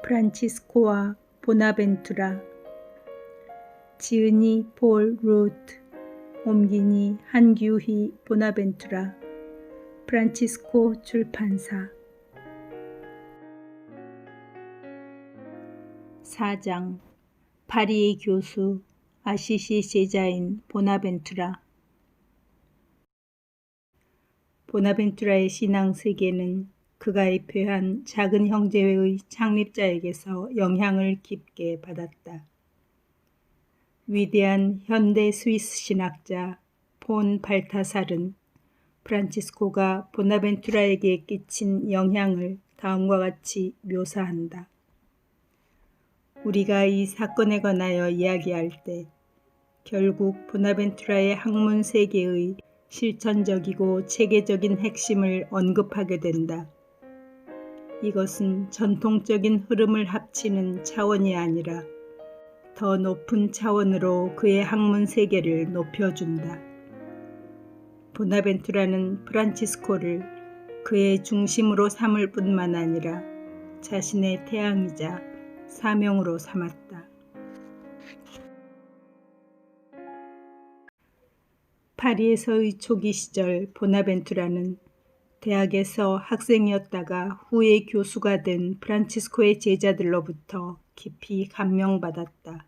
프란치스코와 보나벤투라. 지은이 폴 루트, 옮기니 한규희 보나벤투라. 프란치스코 출판사. 4장. 파리의 교수, 아시시 제자인 보나벤투라. 보나벤투라의 신앙 세계는 그가 입회한 작은 형제회의 창립자에게서 영향을 깊게 받았다. 위대한 현대 스위스 신학자 폰 발타살은 프란치스코가 보나벤투라에게 끼친 영향을 다음과 같이 묘사한다. 우리가 이 사건에 관하여 이야기할 때 결국 보나벤투라의 학문 세계의 실천적이고 체계적인 핵심을 언급하게 된다. 이것은 전통적인 흐름을 합치는 차원이 아니라 더 높은 차원으로 그의 학문 세계를 높여준다. 보나벤투라는 프란치스코를 그의 중심으로 삼을 뿐만 아니라 자신의 태양이자 사명으로 삼았다. 파리에서의 초기 시절 보나벤투라는 대학에서 학생이었다가 후에 교수가 된 프란치스코의 제자들로부터 깊이 감명받았다.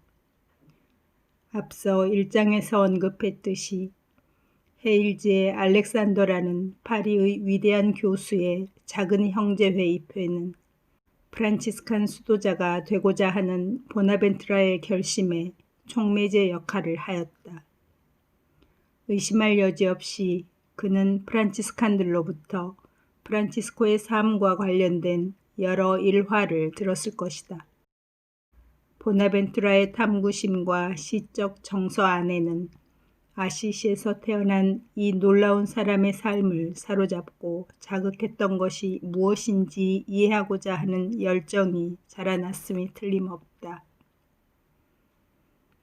앞서 1장에서 언급했듯이 헤일즈의 알렉산더라는 파리의 위대한 교수의 작은 형제회 입회는 프란치스칸 수도자가 되고자 하는 보나벤투라의 결심에 촉매제 역할을 하였다. 의심할 여지 없이 그는 프란치스칸들로부터 프란치스코의 삶과 관련된 여러 일화를 들었을 것이다. 보나벤투라의 탐구심과 시적 정서 안에는 아시시에서 태어난 이 놀라운 사람의 삶을 사로잡고 자극했던 것이 무엇인지 이해하고자 하는 열정이 자라났음이 틀림없다.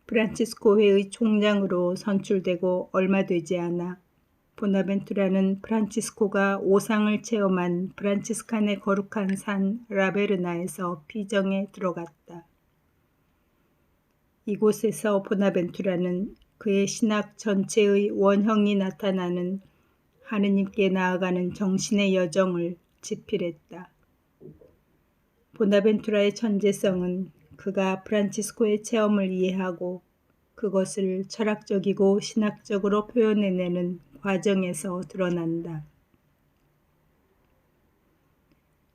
프란치스코회의 총장으로 선출되고 얼마 되지 않아 보나벤투라는 프란치스코가 오상을 체험한 프란치스칸의 거룩한 산 라베르나에서 피정에 들어갔다. 이곳에서 보나벤투라는 그의 신학 전체의 원형이 나타나는 하느님께 나아가는 정신의 여정을 집필했다. 보나벤투라의 천재성은 그가 프란치스코의 체험을 이해하고 그것을 철학적이고 신학적으로 표현해내는 과정에서 드러난다.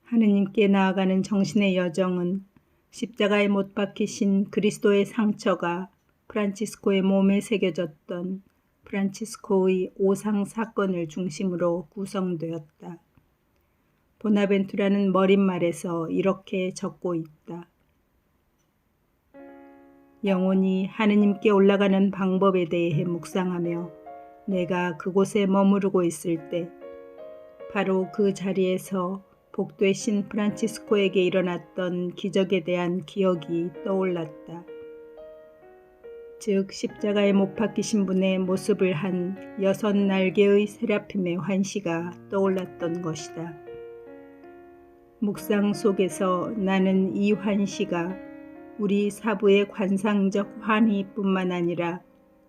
하느님께 나아가는 정신의 여정은 십자가에 못 박히신 그리스도의 상처가 프란치스코의 몸에 새겨졌던 프란치스코의 오상 사건을 중심으로 구성되었다. 보나벤투라는 머릿말에서 이렇게 적고 있다. 영혼이 하느님께 올라가는 방법에 대해 묵상하며 내가 그곳에 머무르고 있을 때 바로 그 자리에서 복되신 프란치스코에게 일어났던 기적에 대한 기억이 떠올랐다. 즉 십자가에 못 박히신 분의 모습을 한 6날개의 세라핌의 환시가 떠올랐던 것이다. 묵상 속에서 나는 이 환시가 우리 사부의 관상적 환희뿐만 아니라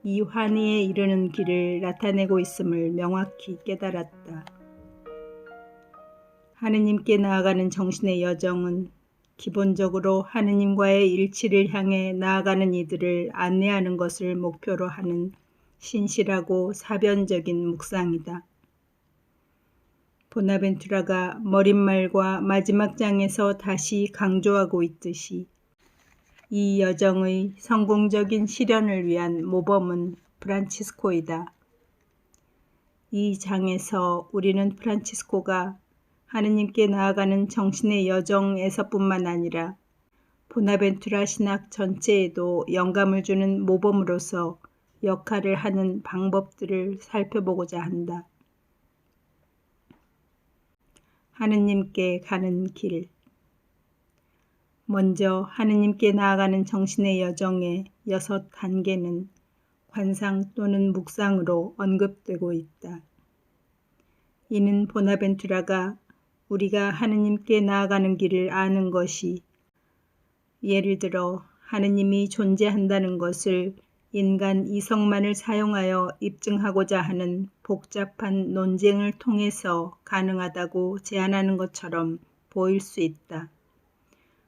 이 환희에 이르는 길을 나타내고 있음을 명확히 깨달았다. 하느님께 나아가는 정신의 여정은 기본적으로 하느님과의 일치를 향해 나아가는 이들을 안내하는 것을 목표로 하는 신실하고 사변적인 묵상이다. 보나벤투라가 머릿말과 마지막 장에서 다시 강조하고 있듯이 이 여정의 성공적인 실현을 위한 모범은 프란치스코이다. 이 장에서 우리는 프란치스코가 하느님께 나아가는 정신의 여정에서뿐만 아니라 보나벤투라 신학 전체에도 영감을 주는 모범으로서 역할을 하는 방법들을 살펴보고자 한다. 하느님께 가는 길. 먼저 하느님께 나아가는 정신의 여정의 6단계는 관상 또는 묵상으로 언급되고 있다. 이는 보나벤투라가 우리가 하느님께 나아가는 길을 아는 것이 예를 들어 하느님이 존재한다는 것을 인간 이성만을 사용하여 입증하고자 하는 복잡한 논쟁을 통해서 가능하다고 제안하는 것처럼 보일 수 있다.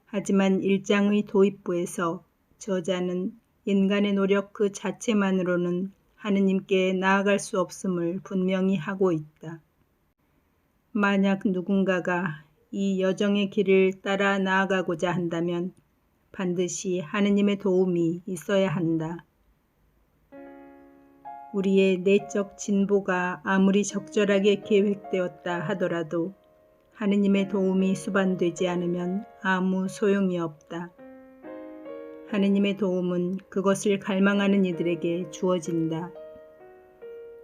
하지만 1장의 도입부에서 저자는 인간의 노력 그 자체만으로는 하느님께 나아갈 수 없음을 분명히 하고 있다. 만약 누군가가 이 여정의 길을 따라 나아가고자 한다면 반드시 하느님의 도움이 있어야 한다. 우리의 내적 진보가 아무리 적절하게 계획되었다 하더라도 하느님의 도움이 수반되지 않으면 아무 소용이 없다. 하느님의 도움은 그것을 갈망하는 이들에게 주어진다.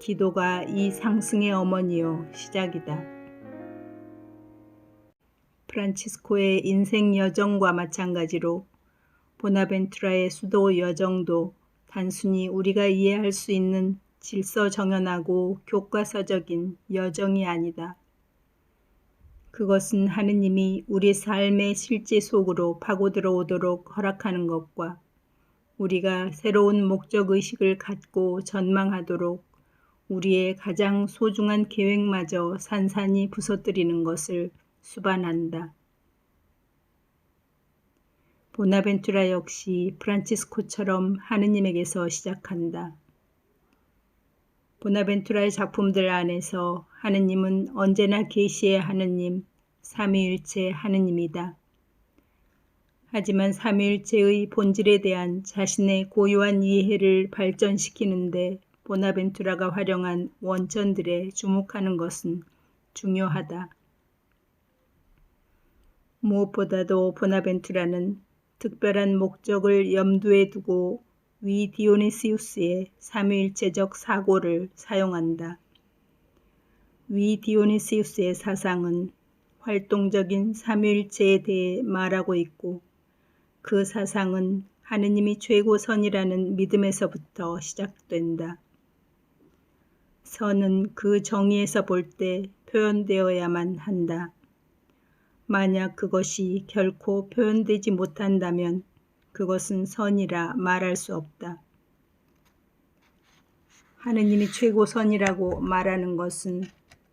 기도가 이 상승의 어머니요 시작이다. 프란치스코의 인생 여정과 마찬가지로 보나벤투라의 수도 여정도 단순히 우리가 이해할 수 있는 질서정연하고 교과서적인 여정이 아니다. 그것은 하느님이 우리 삶의 실제 속으로 파고들어오도록 허락하는 것과 우리가 새로운 목적의식을 갖고 전망하도록 우리의 가장 소중한 계획마저 산산이 부서뜨리는 것을 수반한다. 보나벤투라 역시 프란치스코처럼 하느님에게서 시작한다. 보나벤투라의 작품들 안에서 하느님은 언제나 계시의 하느님, 삼위일체 하느님이다. 하지만 삼위일체의 본질에 대한 자신의 고유한 이해를 발전시키는데 보나벤투라가 활용한 원천들에 주목하는 것은 중요하다. 무엇보다도 보나벤투라는 특별한 목적을 염두에 두고 위 디오니시우스의 삼위일체적 사고를 사용한다. 위 디오니시우스의 사상은 활동적인 삼위일체에 대해 말하고 있고 그 사상은 하느님이 최고선이라는 믿음에서부터 시작된다. 선은 그 정의에서 볼 때 표현되어야만 한다. 만약 그것이 결코 표현되지 못한다면 그것은 선이라 말할 수 없다. 하느님이 최고선이라고 말하는 것은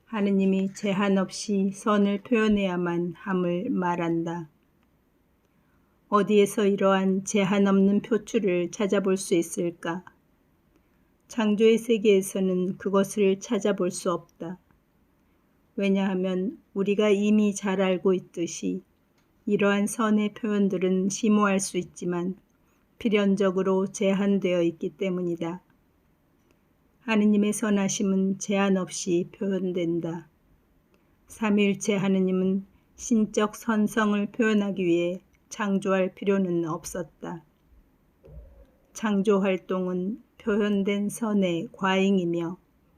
하느님이 제한 없이 선을 표현해야만 함을 말한다. 어디에서 이러한 제한 없는 표출을 찾아볼 수 있을까? 창조의 세계에서는 그것을 찾아볼 수 없다. 왜냐하면 우리가 이미 잘 알고 있듯이 이러한 선의 표현들은 심오할 수 있지만 필연적으로 제한되어 있기 때문이다. 하느님의 선하심은 제한 없이 표현된다. 삼위일체 하느님은 신적 선성을 표현하기 위해 창조할 필요는 없었다. 창조 활동은 표현된 선의 과잉이며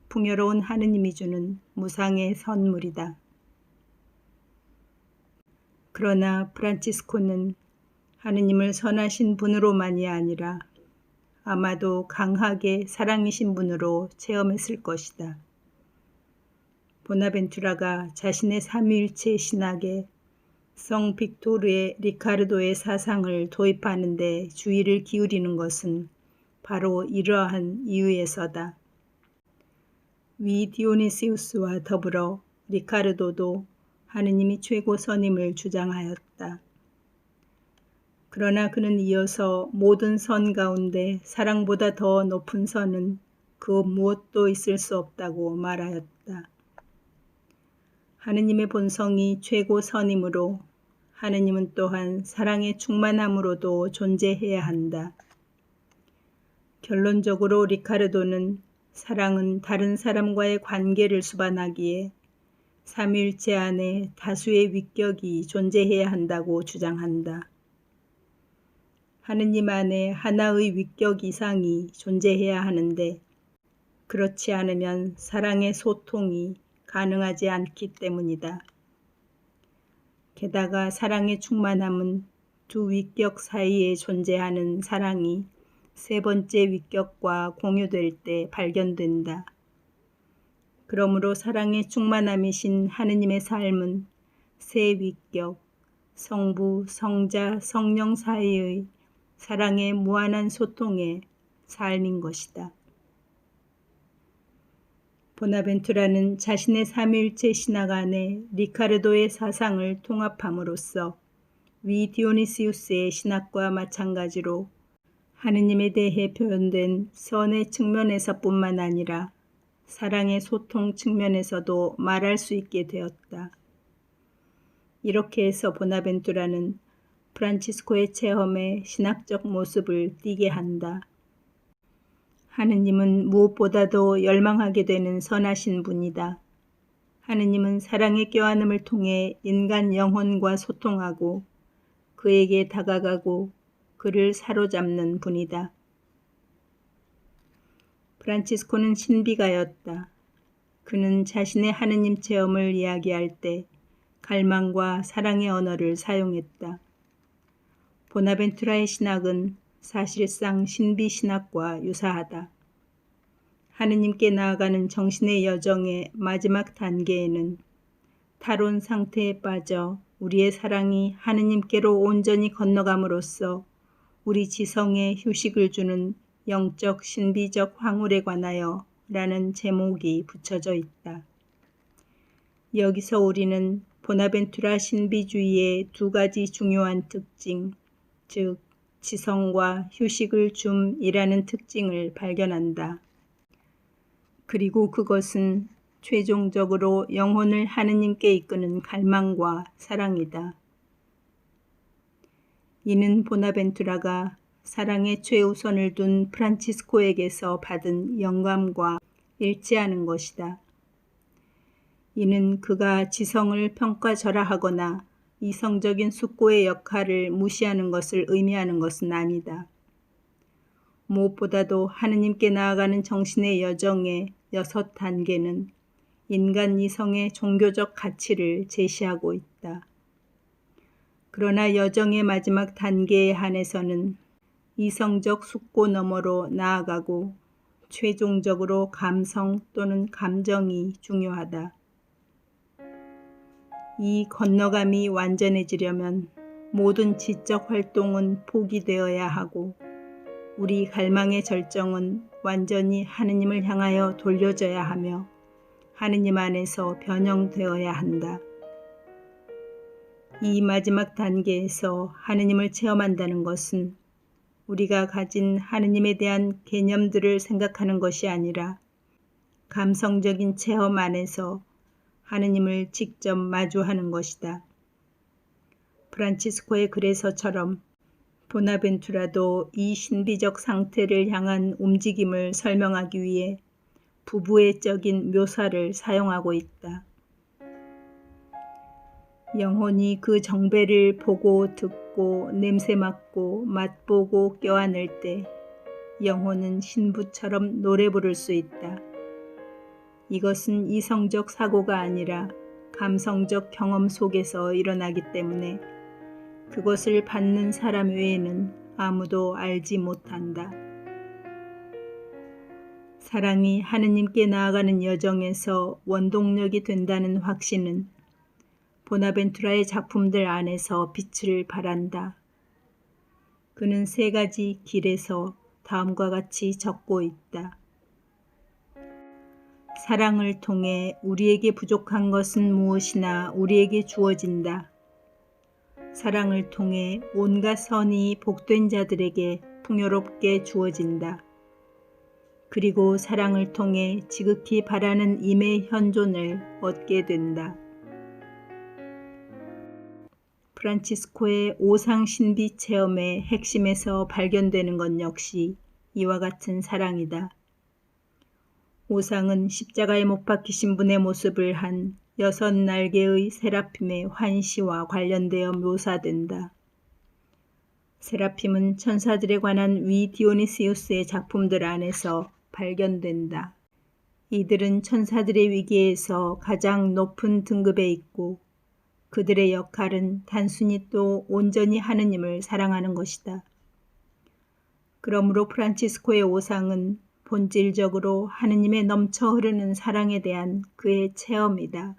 풍요로운 하느님이 주는 무상의 선물이다. 그러나 프란치스코는 하느님을 선하신 분으로만이 아니라 아마도 강하게 사랑이신 분으로 체험했을 것이다. 보나벤투라가 자신의 삼위일체 신학에 성 빅토르의 리카르도의 사상을 도입하는 데 주의를 기울이는 것은 바로 이러한 이유에서다. 위 디오니시우스와 더불어 리카르도도 하느님이 최고선임을 주장하였다. 그러나 그는 이어서 모든 선 가운데 사랑보다 더 높은 선은 그 무엇도 있을 수 없다고 말하였다. 하느님의 본성이 최고선이므로 하느님은 또한 사랑의 충만함으로도 존재해야 한다. 결론적으로 리카르도는 사랑은 다른 사람과의 관계를 수반하기에 삼위일체 안에 다수의 위격이 존재해야 한다고 주장한다. 하느님 안에 하나의 위격 이상이 존재해야 하는데 그렇지 않으면 사랑의 소통이 가능하지 않기 때문이다. 게다가 사랑의 충만함은 두 위격 사이에 존재하는 사랑이 세 번째 위격과 공유될 때 발견된다. 그러므로 사랑의 충만함이신 하느님의 삶은 세 위격, 성부, 성자, 성령 사이의 사랑의 무한한 소통의 삶인 것이다. 보나벤투라는 자신의 삼위일체 신학 안에 리카르도의 사상을 통합함으로써 위 디오니시우스의 신학과 마찬가지로 하느님에 대해 표현된 선의 측면에서뿐만 아니라 사랑의 소통 측면에서도 말할 수 있게 되었다. 이렇게 해서 보나벤투라는 프란치스코의 체험에 신학적 모습을 띠게 한다. 하느님은 무엇보다도 열망하게 되는 선하신 분이다. 하느님은 사랑의 껴안음을 통해 인간 영혼과 소통하고 그에게 다가가고 그를 사로잡는 분이다. 프란치스코는 신비가였다. 그는 자신의 하느님 체험을 이야기할 때 갈망과 사랑의 언어를 사용했다. 보나벤투라의 신학은 사실상 신비 신학과 유사하다. 하느님께 나아가는 정신의 여정의 마지막 단계에는 탈원 상태에 빠져 우리의 사랑이 하느님께로 온전히 건너감으로써 우리 지성에 휴식을 주는 영적 신비적 황홀에 관하여 라는 제목이 붙여져 있다. 여기서 우리는 보나벤투라 신비주의의 두 가지 중요한 특징, 즉 지성과 휴식을 줌이라는 특징을 발견한다. 그리고 그것은 최종적으로 영혼을 하느님께 이끄는 갈망과 사랑이다. 이는 보나벤투라가 사랑의 최우선을 둔 프란치스코에게서 받은 영감과 일치하는 것이다. 이는 그가 지성을 평가절하하거나 이성적인 숙고의 역할을 무시하는 것을 의미하는 것은 아니다. 무엇보다도 하느님께 나아가는 정신의 여정의 6단계는 인간 이성의 종교적 가치를 제시하고 있다. 그러나 여정의 마지막 단계에 한해서는 이성적 숙고 너머로 나아가고 최종적으로 감성 또는 감정이 중요하다. 이 건너감이 완전해지려면 모든 지적 활동은 포기되어야 하고 우리 갈망의 절정은 완전히 하느님을 향하여 돌려져야 하며 하느님 안에서 변형되어야 한다. 이 마지막 단계에서 하느님을 체험한다는 것은 우리가 가진 하느님에 대한 개념들을 생각하는 것이 아니라 감성적인 체험 안에서 하느님을 직접 마주하는 것이다. 프란치스코의 글에서처럼 보나벤투라도 이 신비적 상태를 향한 움직임을 설명하기 위해 부부애적인 묘사를 사용하고 있다. 영혼이 그 정배를 보고 듣고 냄새 맡고 맛보고 껴안을 때 영혼은 신부처럼 노래 부를 수 있다. 이것은 이성적 사고가 아니라 감성적 경험 속에서 일어나기 때문에 그것을 받는 사람 외에는 아무도 알지 못한다. 사랑이 하느님께 나아가는 여정에서 원동력이 된다는 확신은 보나벤투라의 작품들 안에서 빛을 발한다. 그는 3가지 길에서 다음과 같이 적고 있다. 사랑을 통해 우리에게 부족한 것은 무엇이나 우리에게 주어진다. 사랑을 통해 온갖 선이 복된 자들에게 풍요롭게 주어진다. 그리고 사랑을 통해 지극히 바라는 임의 현존을 얻게 된다. 프란치스코의 오상 신비 체험의 핵심에서 발견되는 것 역시 이와 같은 사랑이다. 오상은 십자가에 못 박히신 분의 모습을 한 6날개의 세라핌의 환시와 관련되어 묘사된다. 세라핌은 천사들에 관한 위 디오니시우스의 작품들 안에서 발견된다. 이들은 천사들의 위계에서 가장 높은 등급에 있고 그들의 역할은 단순히 또 온전히 하느님을 사랑하는 것이다. 그러므로 프란치스코의 오상은 본질적으로 하느님의 넘쳐 흐르는 사랑에 대한 그의 체험이다.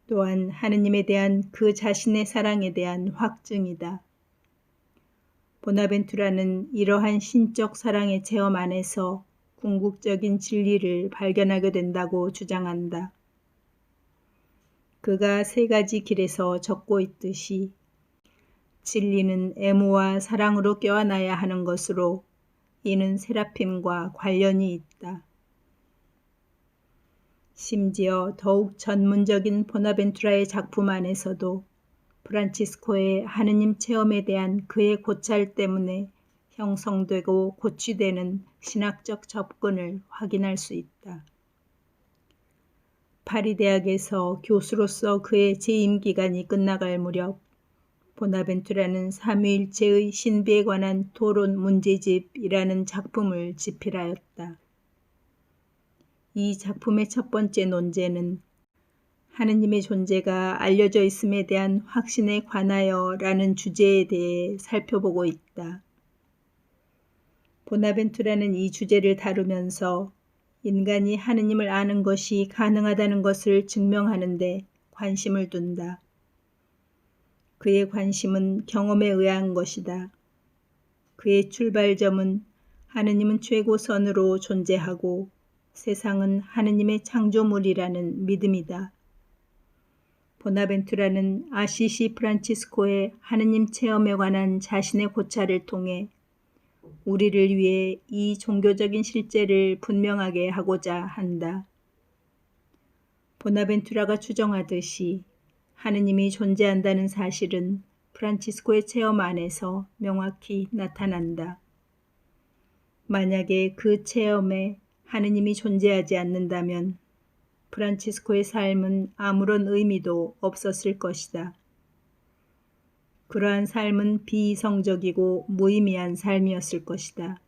또한 하느님에 대한 그 자신의 사랑에 대한 확증이다. 보나벤투라는 이러한 신적 사랑의 체험 안에서 궁극적인 진리를 발견하게 된다고 주장한다. 그가 세 가지 길에서 적고 있듯이 진리는 애무와 사랑으로 껴안아야 하는 것으로 이는 세라핌과 관련이 있다. 심지어 더욱 전문적인 보나벤투라의 작품 안에서도 프란치스코의 하느님 체험에 대한 그의 고찰 때문에 형성되고 고취되는 신학적 접근을 확인할 수 있다. 파리 대학에서 교수로서 그의 재임 기간이 끝나갈 무렵 보나벤투라는 삼위일체의 신비에 관한 토론 문제집이라는 작품을 집필하였다. 이 작품의 첫 번째 논제는 하느님의 존재가 알려져 있음에 대한 확신에 관하여 라는 주제에 대해 살펴보고 있다. 보나벤투라는 이 주제를 다루면서 인간이 하느님을 아는 것이 가능하다는 것을 증명하는데 관심을 둔다. 그의 관심은 경험에 의한 것이다. 그의 출발점은 하느님은 최고선으로 존재하고 세상은 하느님의 창조물이라는 믿음이다. 보나벤투라는 아시시 프란치스코의 하느님 체험에 관한 자신의 고찰을 통해 우리를 위해 이 종교적인 실제를 분명하게 하고자 한다. 보나벤투라가 추정하듯이 하느님이 존재한다는 사실은 프란치스코의 체험 안에서 명확히 나타난다. 만약에 그 체험에 하느님이 존재하지 않는다면 프란치스코의 삶은 아무런 의미도 없었을 것이다. 그러한 삶은 비이성적이고 무의미한 삶이었을 것이다.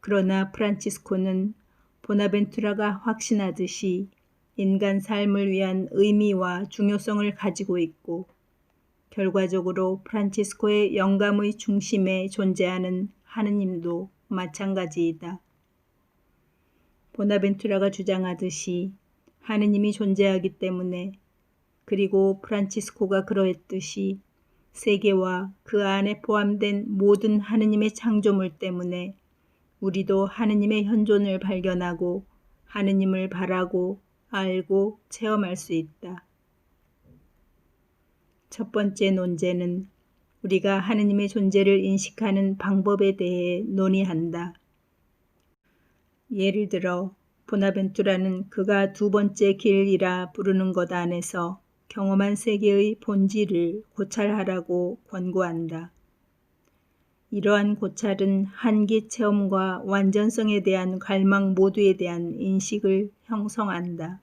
그러나 프란치스코는 보나벤투라가 확신하듯이 인간 삶을 위한 의미와 중요성을 가지고 있고 결과적으로 프란치스코의 영감의 중심에 존재하는 하느님도 마찬가지이다. 보나벤투라가 주장하듯이 하느님이 존재하기 때문에 그리고 프란치스코가 그러했듯이 세계와 그 안에 포함된 모든 하느님의 창조물 때문에 우리도 하느님의 현존을 발견하고 하느님을 바라고 알고 체험할 수 있다. 첫 번째 논제는 우리가 하느님의 존재를 인식하는 방법에 대해 논의한다. 예를 들어 보나벤투라는 그가 두 번째 길이라 부르는 것 안에서 경험한 세계의 본질을 고찰하라고 권고한다. 이러한 고찰은 한계 체험과 완전성에 대한 갈망 모두에 대한 인식을 형성한다.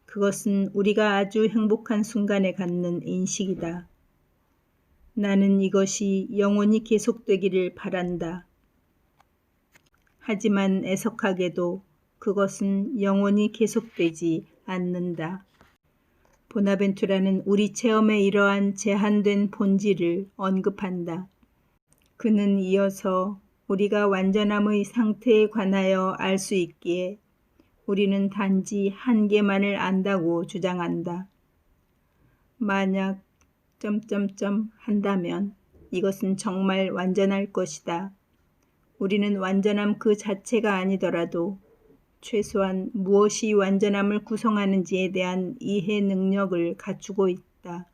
그것은 우리가 아주 행복한 순간에 갖는 인식이다. 나는 이것이 영원히 계속되기를 바란다. 하지만 애석하게도 그것은 영원히 계속되지 않는다. 보나벤투라는 우리 체험의 이러한 제한된 본질을 언급한다. 그는 이어서 우리가 완전함의 상태에 관하여 알 수 있기에 우리는 단지 한계만을 안다고 주장한다. 만약 한다면 이것은 정말 완전할 것이다. 우리는 완전함 그 자체가 아니더라도 최소한 무엇이 완전함을 구성하는지에 대한 이해 능력을 갖추고 있다.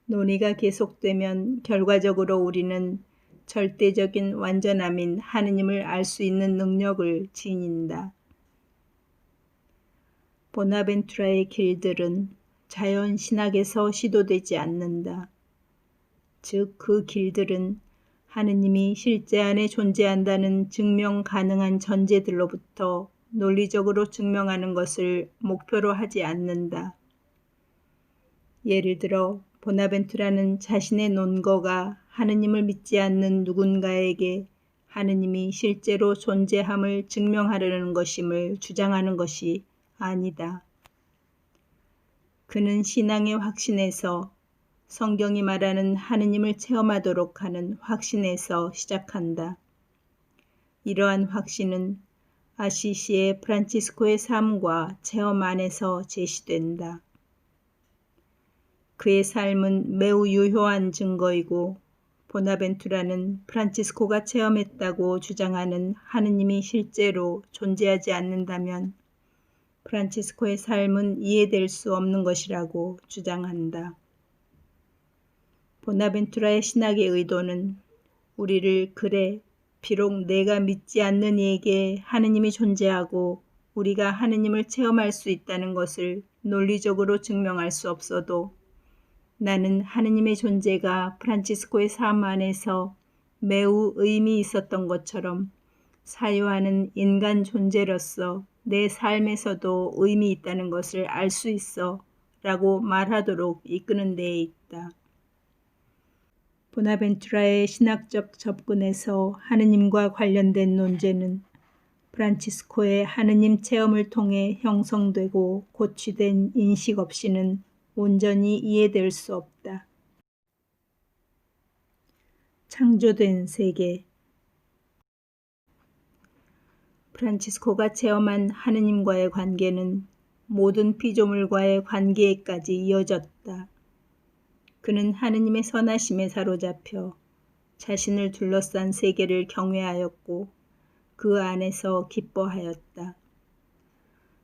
논의가 계속되면 결과적으로 우리는 절대적인 완전함인 하느님을 알 수 있는 능력을 지닌다. 보나벤투라의 길들은 자연 신학에서 시도되지 않는다. 즉 그 길들은 하느님이 실제 안에 존재한다는 증명 가능한 전제들로부터 논리적으로 증명하는 것을 목표로 하지 않는다. 예를 들어 보나벤투라는 자신의 논거가 하느님을 믿지 않는 누군가에게 하느님이 실제로 존재함을 증명하려는 것임을 주장하는 것이 아니다. 그는 신앙의 확신에서 성경이 말하는 하느님을 체험하도록 하는 확신에서 시작한다. 이러한 확신은 아시시의 프란치스코의 삶과 체험 안에서 제시된다. 그의 삶은 매우 유효한 증거이고 보나벤투라는 프란치스코가 체험했다고 주장하는 하느님이 실제로 존재하지 않는다면 프란치스코의 삶은 이해될 수 없는 것이라고 주장한다. 보나벤투라의 신학의 의도는 우리를 그래, 비록 내가 믿지 않는 이에게 하느님이 존재하고 우리가 하느님을 체험할 수 있다는 것을 논리적으로 증명할 수 없어도 나는 하느님의 존재가 프란치스코의 삶 안에서 매우 의미 있었던 것처럼 사유하는 인간 존재로서 내 삶에서도 의미 있다는 것을 알 수 있어 라고 말하도록 이끄는 데에 있다. 보나벤투라의 신학적 접근에서 하느님과 관련된 논제는 프란치스코의 하느님 체험을 통해 형성되고 고취된 인식 없이는 온전히 이해될 수 없다. 창조된 세계. 프란치스코가 체험한 하느님과의 관계는 모든 피조물과의 관계에까지 이어졌다. 그는 하느님의 선하심에 사로잡혀 자신을 둘러싼 세계를 경외하였고 그 안에서 기뻐하였다.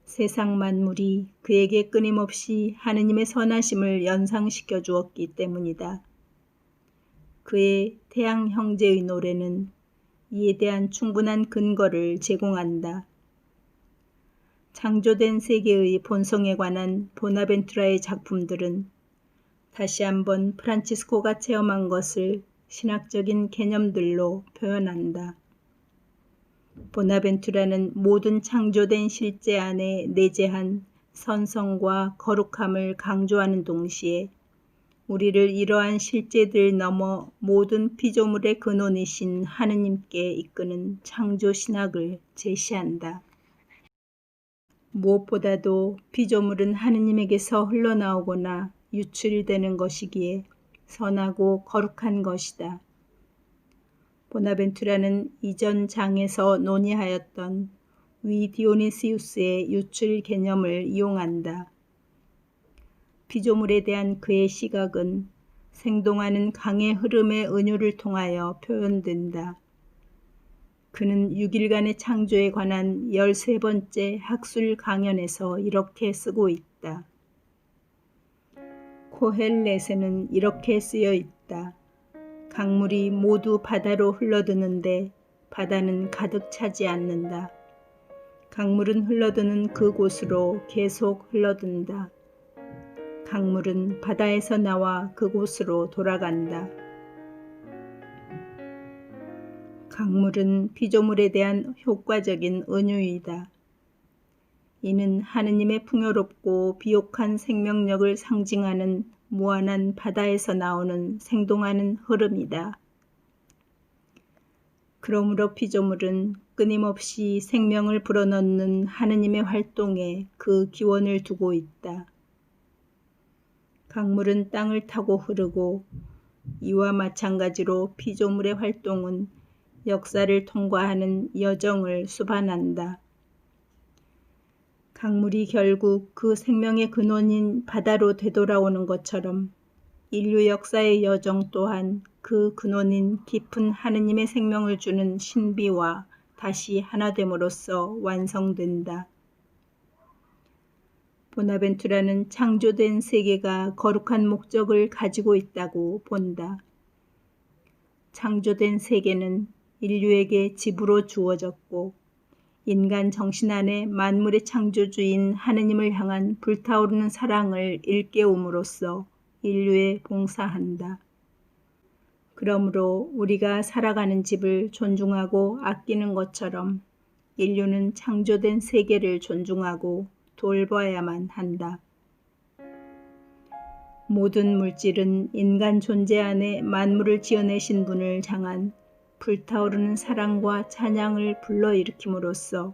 세상 만물이 그에게 끊임없이 하느님의 선하심을 연상시켜 주었기 때문이다. 그의 태양 형제의 노래는 이에 대한 충분한 근거를 제공한다. 창조된 세계의 본성에 관한 보나벤투라의 작품들은 다시 한번 프란치스코가 체험한 것을 신학적인 개념들로 표현한다. 보나벤투라는 모든 창조된 실제 안에 내재한 선성과 거룩함을 강조하는 동시에 우리를 이러한 실제들 넘어 모든 피조물의 근원이신 하느님께 이끄는 창조 신학을 제시한다. 무엇보다도 피조물은 하느님에게서 흘러나오거나 유출되는 것이기에 선하고 거룩한 것이다. 보나벤투라는 이전 장에서 논의하였던 디오니시우스의 유출 개념을 이용한다. 피조물에 대한 그의 시각은 생동하는 강의 흐름의 은유를 통하여 표현된다. 그는 6일간의 창조에 관한 13번째 학술 강연에서 이렇게 쓰고 있다. 코헬렛에는 이렇게 쓰여 있다. 강물이 모두 바다로 흘러드는데 바다는 가득 차지 않는다. 강물은 흘러드는 그곳으로 계속 흘러든다. 강물은 바다에서 나와 그곳으로 돌아간다. 강물은 피조물에 대한 효과적인 은유이다. 이는 하느님의 풍요롭고 비옥한 생명력을 상징하는 무한한 바다에서 나오는 생동하는 흐름이다. 그러므로 피조물은 끊임없이 생명을 불어넣는 하느님의 활동에 그 기원을 두고 있다. 강물은 땅을 타고 흐르고 이와 마찬가지로 피조물의 활동은 역사를 통과하는 여정을 수반한다. 강물이 결국 그 생명의 근원인 바다로 되돌아오는 것처럼 인류 역사의 여정 또한 그 근원인 깊은 하느님의 생명을 주는 신비와 다시 하나됨으로써 완성된다. 보나벤투라는 창조된 세계가 거룩한 목적을 가지고 있다고 본다. 창조된 세계는 인류에게 집으로 주어졌고 인간 정신 안에 만물의 창조주인 하느님을 향한 불타오르는 사랑을 일깨움으로써 인류에 봉사한다. 그러므로 우리가 살아가는 집을 존중하고 아끼는 것처럼 인류는 창조된 세계를 존중하고 돌봐야만 한다. 모든 물질은 인간 존재 안에 만물을 지어내신 분을 향한 불타오르는 사랑과 찬양을 불러일으킴으로써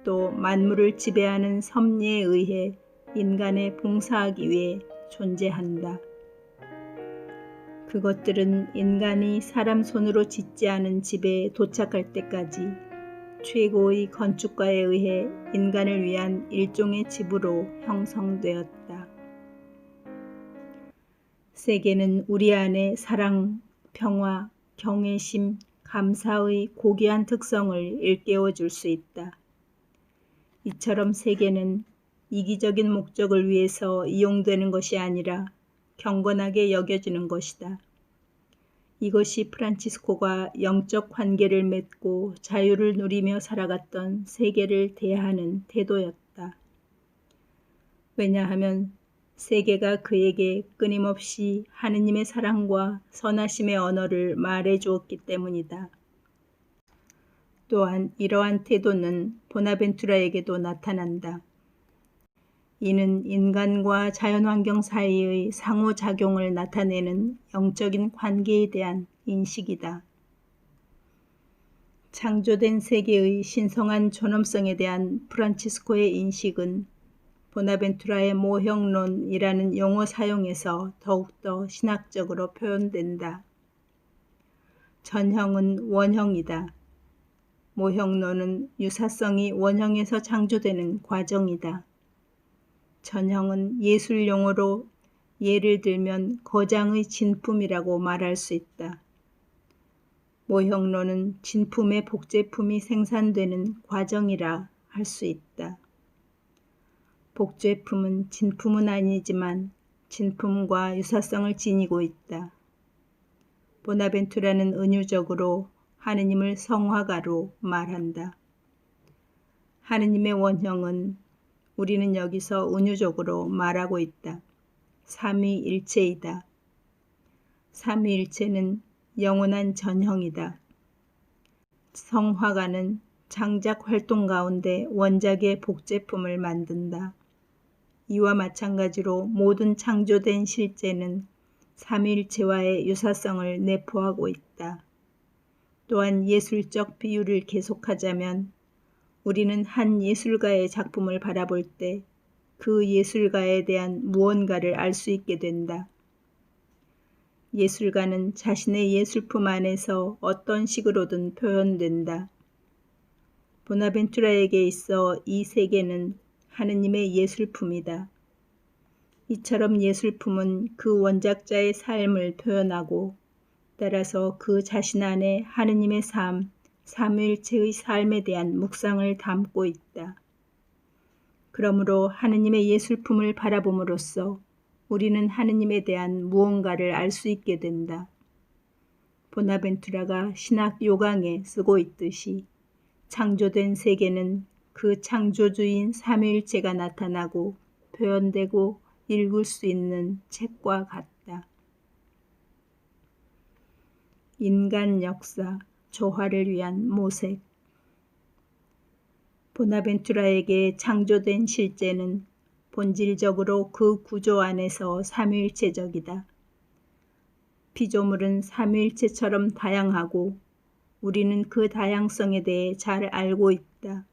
또 만물을 지배하는 섭리에 의해 인간에 봉사하기 위해 존재한다. 그것들은 인간이 사람 손으로 짓지 않은 집에 도착할 때까지 최고의 건축가에 의해 인간을 위한 일종의 집으로 형성되었다. 세계는 우리 안에 사랑, 평화, 경외심, 감사의 고귀한 특성을 일깨워 줄 수 있다. 이처럼 세계는 이기적인 목적을 위해서 이용되는 것이 아니라 경건하게 여겨지는 것이다. 이것이 프란치스코가 영적 관계를 맺고 자유를 누리며 살아갔던 세계를 대하는 태도였다. 왜냐하면 세계가 그에게 끊임없이 하느님의 사랑과 선하심의 언어를 말해 주었기 때문이다. 또한 이러한 태도는 보나벤투라에게도 나타난다. 이는 인간과 자연환경 사이의 상호작용을 나타내는 영적인 관계에 대한 인식이다. 창조된 세계의 신성한 존엄성에 대한 프란치스코의 인식은 보나벤투라의 모형론이라는 용어 사용에서 더욱더 신학적으로 표현된다. 전형은 원형이다. 모형론은 유사성이 원형에서 창조되는 과정이다. 전형은 예술 용어로 예를 들면 거장의 진품이라고 말할 수 있다. 모형론은 진품의 복제품이 생산되는 과정이라 할 수 있다. 복제품은 진품은 아니지만 진품과 유사성을 지니고 있다. 보나벤투라는 은유적으로 하느님을 성화가로 말한다. 하느님의 원형은 우리는 여기서 은유적으로 말하고 있다. 삼위일체이다. 삼위일체는 영원한 전형이다. 성화가는 창작 활동 가운데 원작의 복제품을 만든다. 이와 마찬가지로 모든 창조된 실제는 삼위일체와의 유사성을 내포하고 있다. 또한 예술적 비유를 계속하자면 우리는 한 예술가의 작품을 바라볼 때 그 예술가에 대한 무언가를 알 수 있게 된다. 예술가는 자신의 예술품 안에서 어떤 식으로든 표현된다. 보나벤투라에게 있어 이 세계는 하느님의 예술품이다. 이처럼 예술품은 그 원작자의 삶을 표현하고 따라서 그 자신 안에 하느님의 삶, 삼위일체의 삶에 대한 묵상을 담고 있다. 그러므로 하느님의 예술품을 바라봄으로써 우리는 하느님에 대한 무언가를 알 수 있게 된다. 보나벤투라가 신학 요강에 쓰고 있듯이 창조된 세계는 그 창조주인 삼위일체가 나타나고 표현되고 읽을 수 있는 책과 같다. 인간 역사, 조화를 위한 모색. 보나벤투라에게 창조된 실제는 본질적으로 그 구조 안에서 삼위일체적이다. 피조물은 삼위일체처럼 다양하고 우리는 그 다양성에 대해 잘 알고 있다.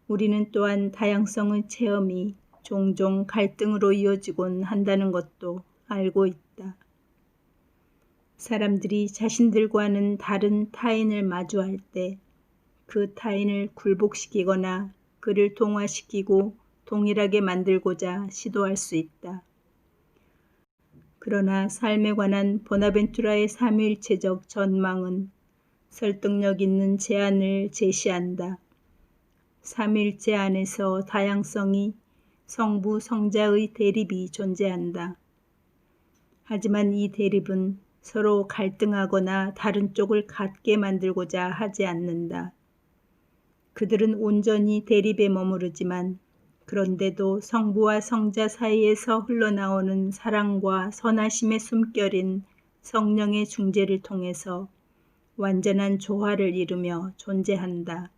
우리는 또한 다양성의 체험이 종종 갈등으로 이어지곤 한다는 것도 알고 있다. 사람들이 자신들과는 다른 타인을 마주할 때 그 타인을 굴복시키거나 그를 동화시키고 동일하게 만들고자 시도할 수 있다. 그러나 삶에 관한 보나벤투라의 삼위일체적 전망은 설득력 있는 제안을 제시한다. 삼위일체 안에서 다양성이 성부, 성자의 대립이 존재한다. 하지만 이 대립은 서로 갈등하거나 다른 쪽을 갖게 만들고자 하지 않는다. 그들은 온전히 대립에 머무르지만 그런데도 성부와 성자 사이에서 흘러나오는 사랑과 선하심의 숨결인 성령의 중재를 통해서 완전한 조화를 이루며 존재한다.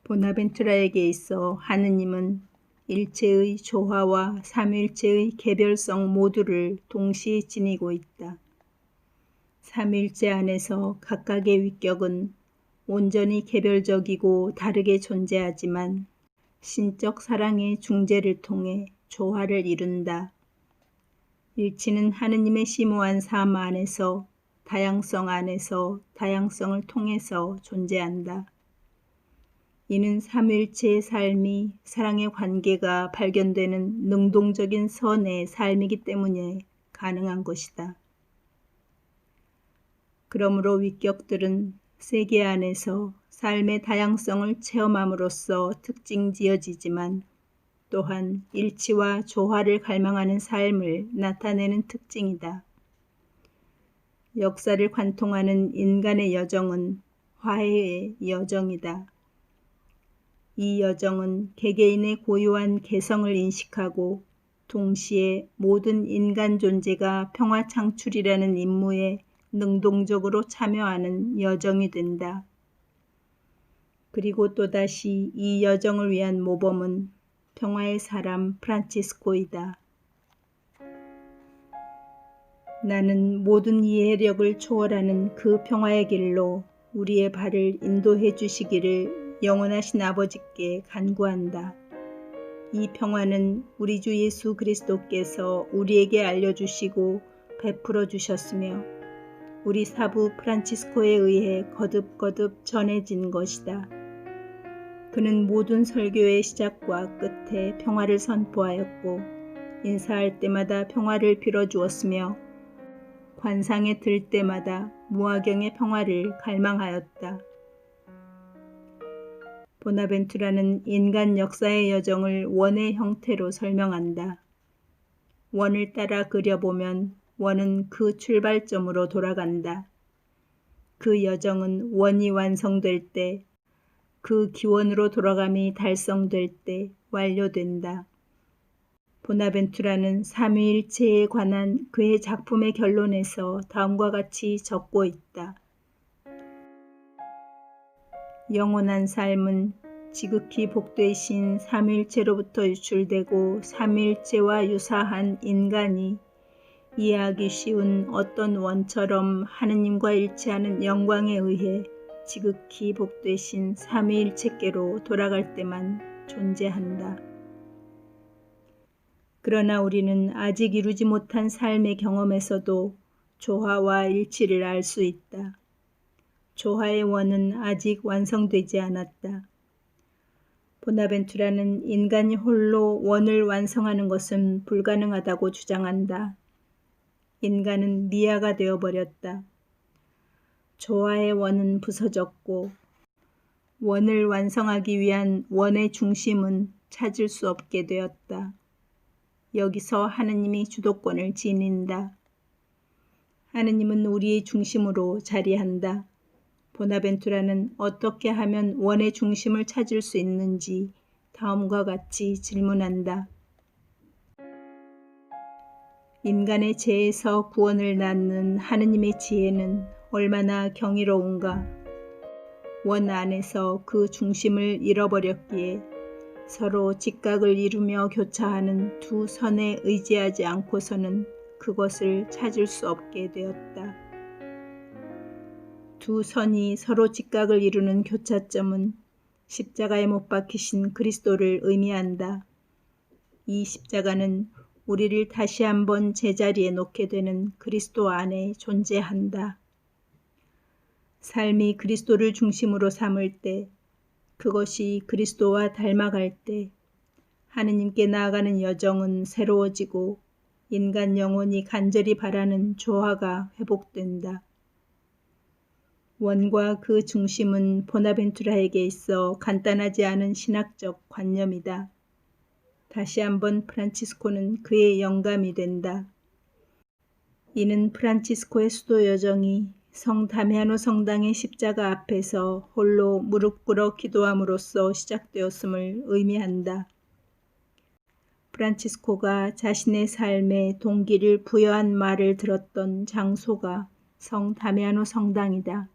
보나벤투라에게 있어 하느님은 일체의 조화와 삼위일체의 개별성 모두를 동시에 지니고 있다. 삼위일체 안에서 각각의 위격은 온전히 개별적이고 다르게 존재하지만 신적 사랑의 중재를 통해 조화를 이룬다. 일치는 하느님의 심오한 삶 안에서 다양성 안에서 다양성을 통해서 존재한다. 이는 삼위일체의 삶이 사랑의 관계가 발견되는 능동적인 선의 삶이기 때문에 가능한 것이다. 그러므로 위격들은 세계 안에서 삶의 다양성을 체험함으로써 특징지어지지만 또한 일치와 조화를 갈망하는 삶을 나타내는 특징이다. 역사를 관통하는 인간의 여정은 화해의 여정이다. 이 여정은 개개인의 고유한 개성을 인식하고 동시에 모든 인간 존재가 평화 창출이라는 임무에 능동적으로 참여하는 여정이 된다. 그리고 또다시 이 여정을 위한 모범은 평화의 사람 프란치스코이다. 나는 모든 이해력을 초월하는 그 평화의 길로 우리의 발을 인도해 주시기를 영원하신 아버지께 간구한다. 이 평화는 우리 주 예수 그리스도께서 우리에게 알려주시고 베풀어 주셨으며 우리 사부 프란치스코에 의해 거듭거듭 전해진 것이다. 그는 모든 설교의 시작과 끝에 평화를 선포하였고 인사할 때마다 평화를 빌어주었으며 관상에 들 때마다 무화경의 평화를 갈망하였다. 보나벤투라는 인간 역사의 여정을 원의 형태로 설명한다. 원을 따라 그려보면 원은 그 출발점으로 돌아간다. 그 여정은 원이 완성될 때, 그 기원으로 돌아감이 달성될 때 완료된다. 보나벤투라는 삼위일체에 관한 그의 작품의 결론에서 다음과 같이 적고 있다. 영원한 삶은 지극히 복되신 삼위일체로부터 유출되고 삼위일체와 유사한 인간이 이해하기 쉬운 어떤 원처럼 하느님과 일치하는 영광에 의해 지극히 복되신 삼위일체께로 돌아갈 때만 존재한다. 그러나 우리는 아직 이루지 못한 삶의 경험에서도 조화와 일치를 알 수 있다. 조화의 원은 아직 완성되지 않았다. 보나벤투라는 인간이 홀로 원을 완성하는 것은 불가능하다고 주장한다. 인간은 미아가 되어버렸다. 조화의 원은 부서졌고 원을 완성하기 위한 원의 중심은 찾을 수 없게 되었다. 여기서 하느님이 주도권을 지닌다. 하느님은 우리의 중심으로 자리한다. 보나벤투라는 어떻게 하면 원의 중심을 찾을 수 있는지 다음과 같이 질문한다. 인간의 죄에서 구원을 낳는 하느님의 지혜는 얼마나 경이로운가. 원 안에서 그 중심을 잃어버렸기에 서로 직각을 이루며 교차하는 두 선에 의지하지 않고서는 그것을 찾을 수 없게 되었다. 두 선이 서로 직각을 이루는 교차점은 십자가에 못 박히신 그리스도를 의미한다. 이 십자가는 우리를 다시 한번 제자리에 놓게 되는 그리스도 안에 존재한다. 삶이 그리스도를 중심으로 삼을 때, 그것이 그리스도와 닮아갈 때 하느님께 나아가는 여정은 새로워지고 인간 영혼이 간절히 바라는 조화가 회복된다. 원과 그 중심은 보나벤투라에게 있어 간단하지 않은 신학적 관념이다. 다시 한번 프란치스코는 그의 영감이 된다. 이는 프란치스코의 수도 여정이 성 다미아노 성당의 십자가 앞에서 홀로 무릎 꿇어 기도함으로써 시작되었음을 의미한다. 프란치스코가 자신의 삶에 동기를 부여한 말을 들었던 장소가 성 다미아노 성당이다.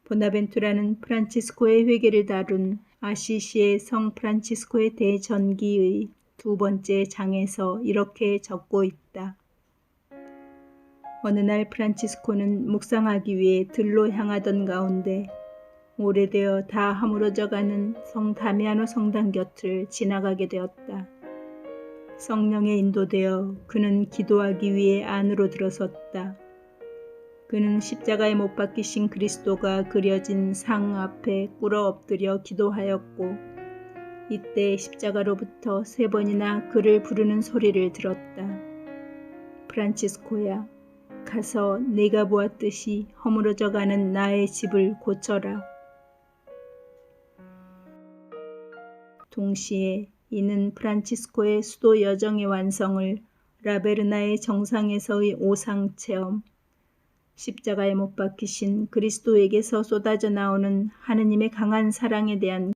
보나벤투라는 프란치스코의 회개를 다룬 아시시의 성 프란치스코의 대전기의 두 번째 장에서 이렇게 적고 있다. 어느 날 프란치스코는 묵상하기 위해 들로 향하던 가운데 오래되어 다 허물어져가는 성 다미아노 성당 곁을 지나가게 되었다. 성령에 인도되어 그는 기도하기 위해 안으로 들어섰다. 그는 십자가에 못 박히신 그리스도가 그려진 상 앞에 꿇어 엎드려 기도하였고 이때 십자가로부터 3번이나 그를 부르는 소리를 들었다. 프란치스코야, 가서 네가 보았듯이 허물어져 가는 나의 집을 고쳐라. 동시에 이는 프란치스코의 수도 여정의 완성을 라베르나의 정상에서의 오상체험, 십자가에 못 박히신 그리스도에게서 쏟아져 나오는 하느님의 강한 사랑에 대한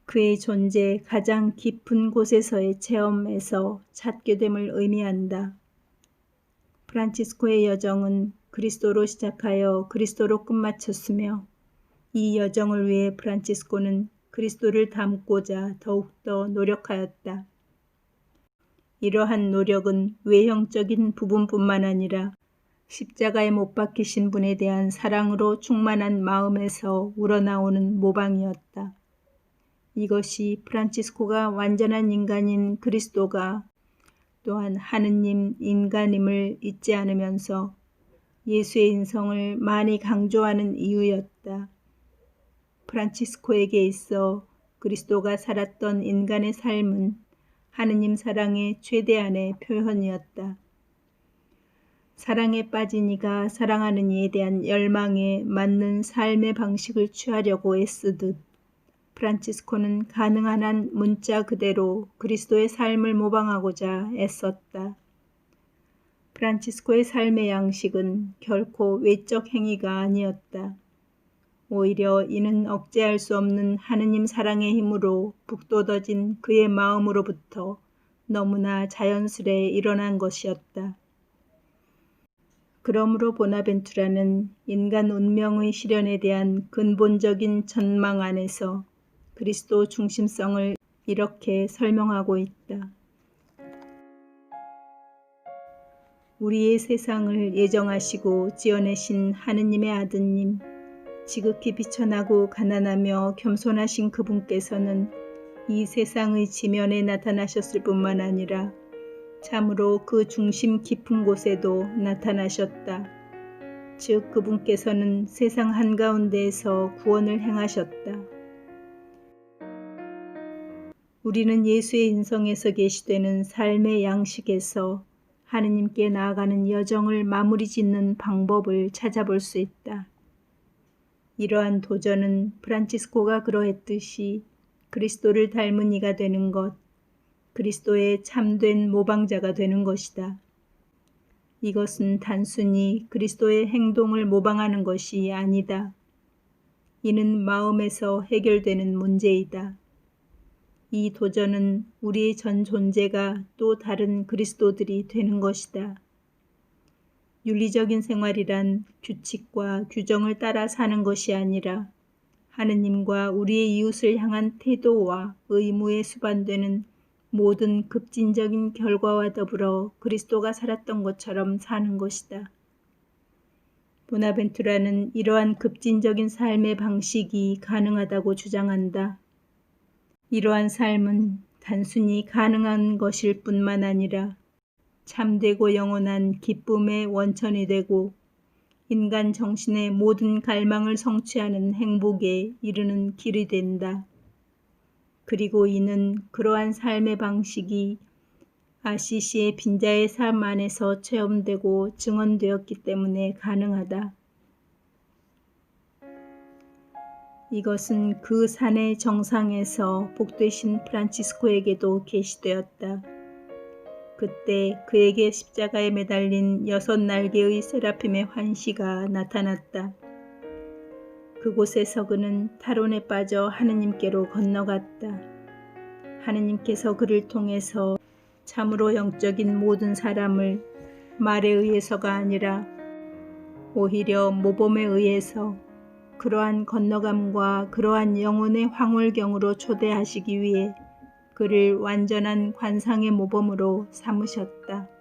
그의 존재 가장 깊은 곳에서의 체험에서 찾게 됨을 의미한다. 프란치스코의 여정은 그리스도로 시작하여 그리스도로 끝마쳤으며 이 여정을 위해 프란치스코는 그리스도를 닮고자 더욱더 노력하였다. 이러한 노력은 외형적인 부분뿐만 아니라 십자가에 못 박히신 분에 대한 사랑으로 충만한 마음에서 우러나오는 모방이었다. 이것이 프란치스코가 완전한 인간인 그리스도가 또한 하느님 인간임을 잊지 않으면서 예수의 인성을 많이 강조하는 이유였다. 프란치스코에게 있어 그리스도가 살았던 인간의 삶은 하느님 사랑의 최대한의 표현이었다. 사랑에 빠진 이가 사랑하는 이에 대한 열망에 맞는 삶의 방식을 취하려고 애쓰듯 프란치스코는 가능한 한 문자 그대로 그리스도의 삶을 모방하고자 애썼다. 프란치스코의 삶의 양식은 결코 외적 행위가 아니었다. 오히려 이는 억제할 수 없는 하느님 사랑의 힘으로 북돋아진 그의 마음으로부터 너무나 자연스레 일어난 것이었다. 그러므로 보나벤투라는 인간 운명의 실현에 대한 근본적인 전망 안에서 그리스도 중심성을 이렇게 설명하고 있다. 우리의 세상을 예정하시고 지어내신 하느님의 아드님, 지극히 비천하고 가난하며 겸손하신 그분께서는 이 세상의 지면에 나타나셨을 뿐만 아니라 참으로 그 중심 깊은 곳에도 나타나셨다. 즉 그분께서는 세상 한가운데에서 구원을 행하셨다. 우리는 예수의 인성에서 계시되는 삶의 양식에서 하느님께 나아가는 여정을 마무리 짓는 방법을 찾아볼 수 있다. 이러한 도전은 프란치스코가 그러했듯이 그리스도를 닮은 이가 되는 것, 그리스도의 참된 모방자가 되는 것이다. 이것은 단순히 그리스도의 행동을 모방하는 것이 아니다. 이는 마음에서 해결되는 문제이다. 이 도전은 우리의 전 존재가 또 다른 그리스도들이 되는 것이다. 윤리적인 생활이란 규칙과 규정을 따라 사는 것이 아니라 하느님과 우리의 이웃을 향한 태도와 의무에 수반되는 모든 급진적인 결과와 더불어 그리스도가 살았던 것처럼 사는 것이다. 보나벤투라는 이러한 급진적인 삶의 방식이 가능하다고 주장한다. 이러한 삶은 단순히 가능한 것일 뿐만 아니라 참되고 영원한 기쁨의 원천이 되고 인간 정신의 모든 갈망을 성취하는 행복에 이르는 길이 된다. 그리고 이는 그러한 삶의 방식이 아시시의 빈자의 삶 안에서 체험되고 증언되었기 때문에 가능하다. 이것은 그 산의 정상에서 복되신 프란치스코에게도 계시되었다. 그때 그에게 십자가에 매달린 6날개의 세라핌의 환시가 나타났다. 그곳에서 그는 탈원에 빠져 하느님께로 건너갔다. 하느님께서 그를 통해서 참으로 영적인 모든 사람을 말에 의해서가 아니라 오히려 모범에 의해서 그러한 건너감과 그러한 영혼의 황홀경으로 초대하시기 위해 그를 완전한 관상의 모범으로 삼으셨다.